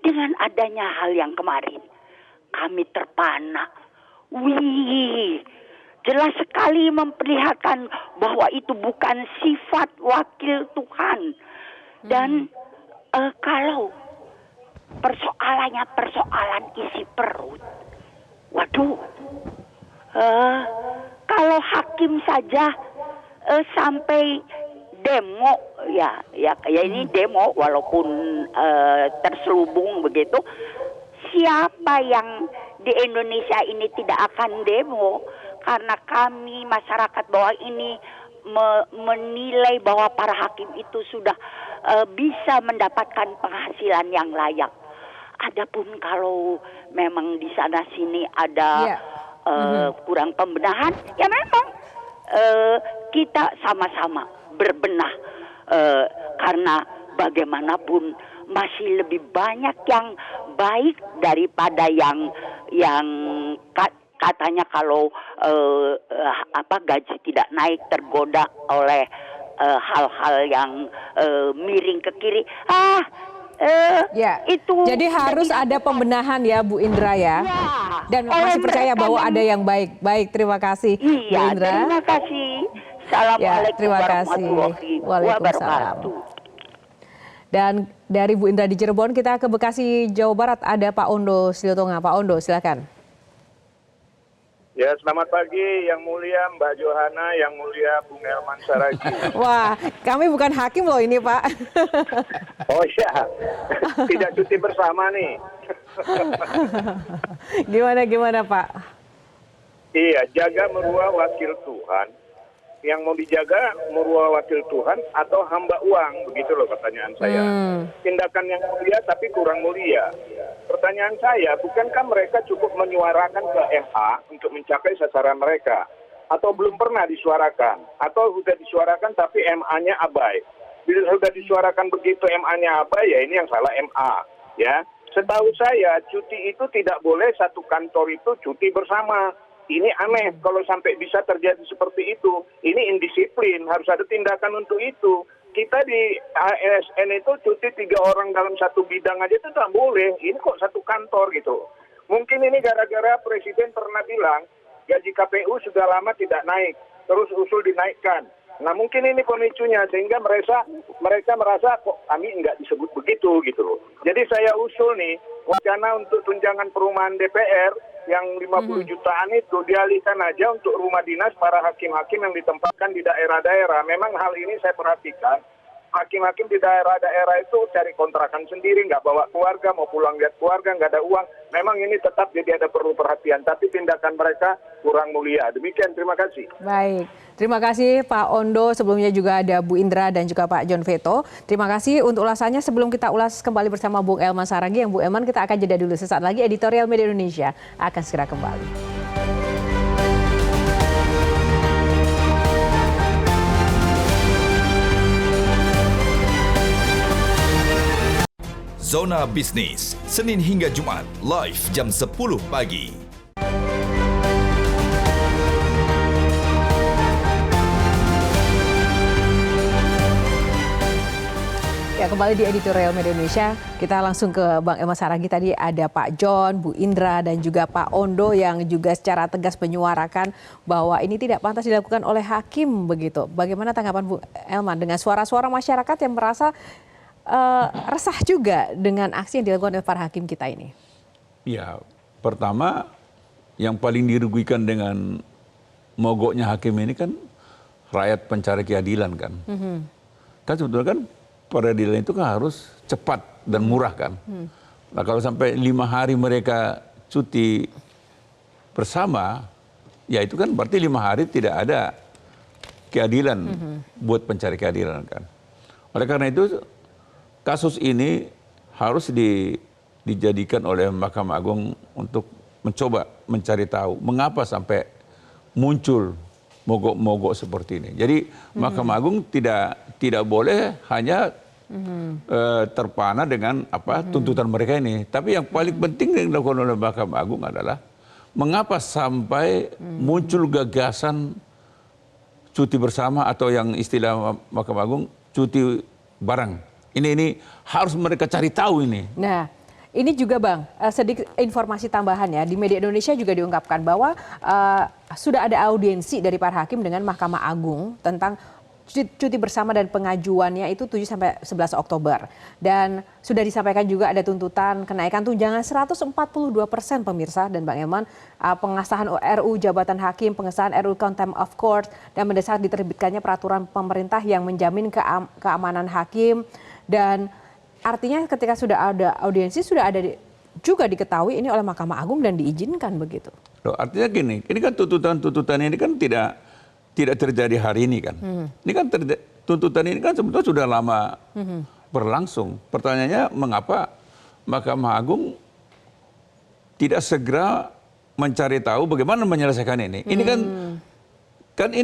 dengan adanya hal yang kemarin kami terpana. Wih, jelas sekali memperlihatkan bahwa itu bukan sifat wakil Tuhan. Dan kalau persoalannya persoalan isi perut, waduh, Kalau hakim saja sampai demo ya ini demo walaupun terselubung begitu, siapa yang di Indonesia ini tidak akan demo karena kami masyarakat bawah ini menilai bahwa para hakim itu sudah bisa mendapatkan penghasilan yang layak. Adapun kalau memang di sana sini ada kurang pembenahan, ya memang kita sama-sama berbenah, karena bagaimanapun masih lebih banyak yang baik daripada yang katanya kalau gaji tidak naik tergoda oleh hal-hal yang miring ke kiri. Itu jadi harus ada pembenahan ya Bu Indra ya. Dan masih percaya bahwa ada yang baik. Baik, terima kasih Bu Indra. Terima kasih. Assalamualaikum terima kasih. Waalaikumsalam. Dan dari Bu Indra di Cirebon kita ke Bekasi, Jawa Barat, ada Pak Ondo Siliotonga. Pak Ondo, silakan. Ya, selamat pagi Yang Mulia Mbak Johana, Yang Mulia Bung Elman Saragih. Wah, kami bukan hakim loh ini Pak. Oh iya, tidak cuti bersama nih. Gimana Pak? Iya, jaga meruah wakil Tuhan. Yang mau dijaga meruah wakil Tuhan atau hamba uang, begitu loh pertanyaan saya. Tindakan yang mulia tapi kurang mulia. Pertanyaan saya, bukankah mereka cukup menyuarakan ke MA untuk mencapai sasaran mereka? Atau belum pernah disuarakan? Atau sudah disuarakan tapi MA-nya abai? Bila sudah disuarakan begitu MA-nya abai, ya ini yang salah MA. Ya, setahu saya cuti itu tidak boleh satu kantor itu cuti bersama. Ini aneh kalau sampai bisa terjadi seperti itu. Ini indisiplin, harus ada tindakan untuk itu. Kita di ASN itu cuti 3 orang dalam satu bidang aja itu tidak boleh. Ini kok satu kantor gitu. Mungkin ini gara-gara Presiden pernah bilang gaji KPU sudah lama tidak naik, terus usul dinaikkan. Nah mungkin ini pemicunya sehingga mereka merasa kok kami nggak disebut begitu gitu loh. Jadi saya usul nih wacana untuk tunjangan perumahan DPR yang 50 jutaan itu dialihkan aja untuk rumah dinas para hakim-hakim yang ditempatkan di daerah-daerah. Memang hal ini saya perhatikan. Hakim-hakim di daerah-daerah itu cari kontrakan sendiri, nggak bawa keluarga, mau pulang lihat keluarga, nggak ada uang. Memang ini tetap jadi ada perlu perhatian, tapi tindakan mereka kurang mulia. Demikian, terima kasih. Baik, terima kasih Pak Ondo. Sebelumnya juga ada Bu Indra dan juga Pak John Veto. Terima kasih untuk ulasannya. Sebelum kita ulas kembali bersama Bung Elman Saragih, yang Bu Elman kita akan jeda dulu. Sesaat lagi Editorial Media Indonesia akan segera kembali. Zona Bisnis, Senin hingga Jumat, live jam 10 pagi. Ya, kembali di Editorial Media Indonesia, kita langsung ke Bang Elman Saragih. Tadi ada Pak John, Bu Indra, dan juga Pak Ondo yang juga secara tegas menyuarakan bahwa ini tidak pantas dilakukan oleh hakim begitu. Bagaimana tanggapan Bu Elman dengan suara-suara masyarakat yang merasa resah juga dengan aksi yang dilakukan oleh para hakim kita ini? Ya, Pertama, yang paling dirugikan dengan mogoknya hakim ini kan rakyat pencari keadilan kan. Kan sebetulnya kan peradilan itu kan harus cepat dan murah kan. Nah kalau sampai 5 hari mereka cuti bersama, ya itu kan berarti 5 hari tidak ada keadilan buat pencari keadilan kan. Oleh karena itu kasus ini harus dijadikan oleh Mahkamah Agung untuk mencoba mencari tahu mengapa sampai muncul mogok-mogok seperti ini. Jadi Mahkamah Agung tidak boleh hanya terpana dengan tuntutan mereka ini. Tapi yang paling penting yang dilakukan oleh Mahkamah Agung adalah mengapa sampai muncul gagasan cuti bersama atau yang istilah Mahkamah Agung cuti bareng. Ini harus mereka cari tahu ini. Nah, ini juga Bang, sedikit informasi tambahan ya. Di media Indonesia juga diungkapkan bahwa sudah ada audiensi dari para hakim dengan Mahkamah Agung tentang cuti bersama dan pengajuannya itu 7 sampai 11 Oktober. Dan sudah disampaikan juga ada tuntutan kenaikan tunjangan 142% pemirsa dan Bang Elman, pengesahan RUU Jabatan Hakim, pengesahan RUU Contempt of Court, dan mendesak diterbitkannya peraturan pemerintah yang menjamin keamanan hakim. Dan artinya ketika sudah ada audiensi, sudah ada juga diketahui ini oleh Mahkamah Agung dan diizinkan begitu. Loh, artinya gini, ini kan tuntutan ini kan tidak terjadi hari ini kan. Ini kan tuntutan ini kan sebetulnya sudah lama berlangsung. Pertanyaannya mengapa Mahkamah Agung tidak segera mencari tahu bagaimana menyelesaikan ini. Ini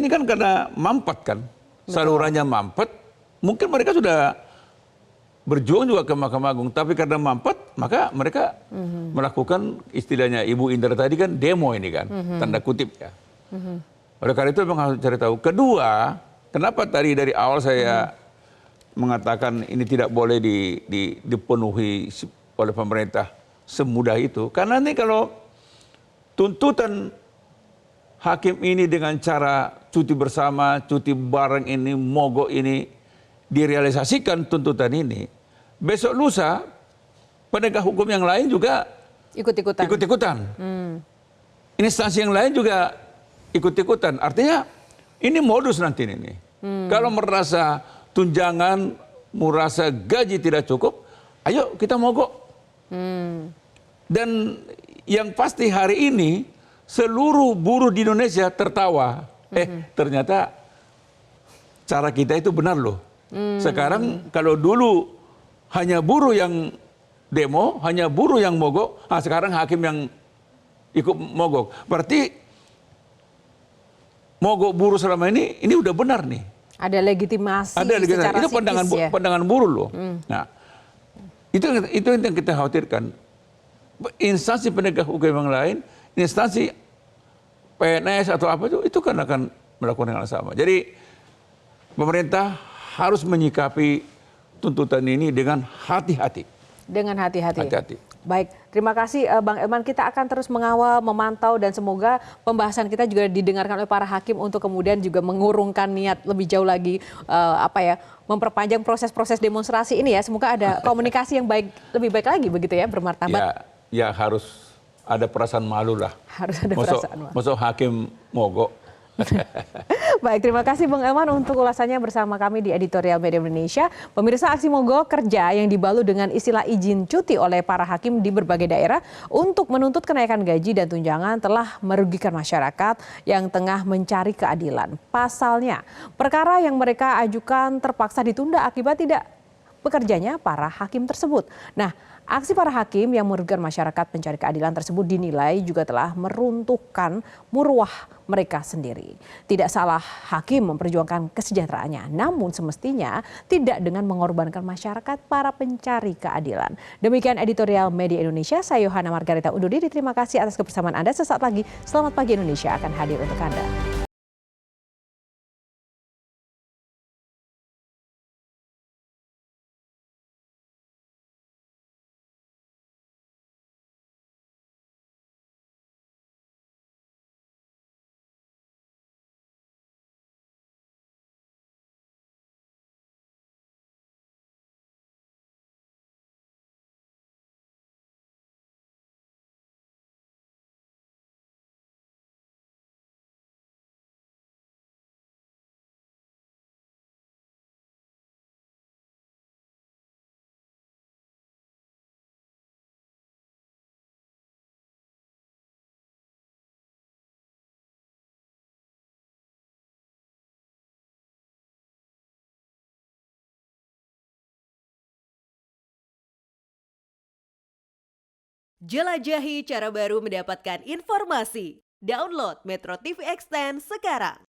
kan karena mampet kan. Salurannya mampet. Mungkin mereka sudah berjuang juga ke Mahkamah Agung, tapi karena mampet maka mereka melakukan istilahnya Ibu Indra tadi kan demo ini kan, tanda kutip ya. Oleh karena itu memang harus cari tahu. Kedua, kenapa tadi dari awal saya mengatakan ini tidak boleh dipenuhi oleh pemerintah semudah itu? Karena ini kalau tuntutan hakim ini dengan cara cuti bersama, cuti bareng ini, mogok ini direalisasikan tuntutan ini, besok lusa penegak hukum yang lain juga ikut-ikutan. Instansi yang lain juga ikut-ikutan. Artinya ini modus nanti ini. Kalau merasa tunjangan, merasa gaji tidak cukup, ayo kita mogok. Dan yang pasti hari ini seluruh buruh di Indonesia tertawa. Ternyata cara kita itu benar loh. Sekarang kalau dulu hanya buruh yang demo, hanya buruh yang mogok, sekarang hakim yang ikut mogok. Berarti mogok buruh selama ini udah benar nih. Ada legitimasi. Secara itu pandangan buruh loh. Nah, itu yang kita khawatirkan. Instansi penegak hukum yang lain, instansi PNS atau apa itu kan akan melakukan hal yang sama. Jadi pemerintah harus menyikapi tuntutan ini dengan hati-hati. Dengan hati-hati. Hati-hati. Baik, terima kasih Bang Elman. Kita akan terus mengawal, memantau, dan semoga pembahasan kita juga didengarkan oleh para hakim untuk kemudian juga mengurungkan niat lebih jauh lagi memperpanjang proses-proses demonstrasi ini ya. Semoga ada komunikasi yang lebih baik lagi begitu ya, bermartabat. Ya harus ada perasaan malu lah. Harus ada perasaan malu. Masuk hakim mogok. Baik, terima kasih Bang Elman untuk ulasannya bersama kami di Editorial Media Indonesia. Pemirsa, aksi mogok kerja yang dibalut dengan istilah izin cuti oleh para hakim di berbagai daerah untuk menuntut kenaikan gaji dan tunjangan telah merugikan masyarakat yang tengah mencari keadilan. Pasalnya, perkara yang mereka ajukan terpaksa ditunda akibat tidak bekerjanya para hakim tersebut. Nah, aksi para hakim yang merugikan masyarakat pencari keadilan tersebut dinilai juga telah meruntuhkan marwah mereka sendiri. Tidak salah hakim memperjuangkan kesejahteraannya, namun semestinya tidak dengan mengorbankan masyarakat para pencari keadilan. Demikian Editorial Media Indonesia, saya Yohana Margarita undur diri. Terima kasih atas kebersamaan Anda. Sesaat lagi Selamat Pagi Indonesia akan hadir untuk Anda. Jelajahi cara baru mendapatkan informasi. Download Metro TV Extend sekarang.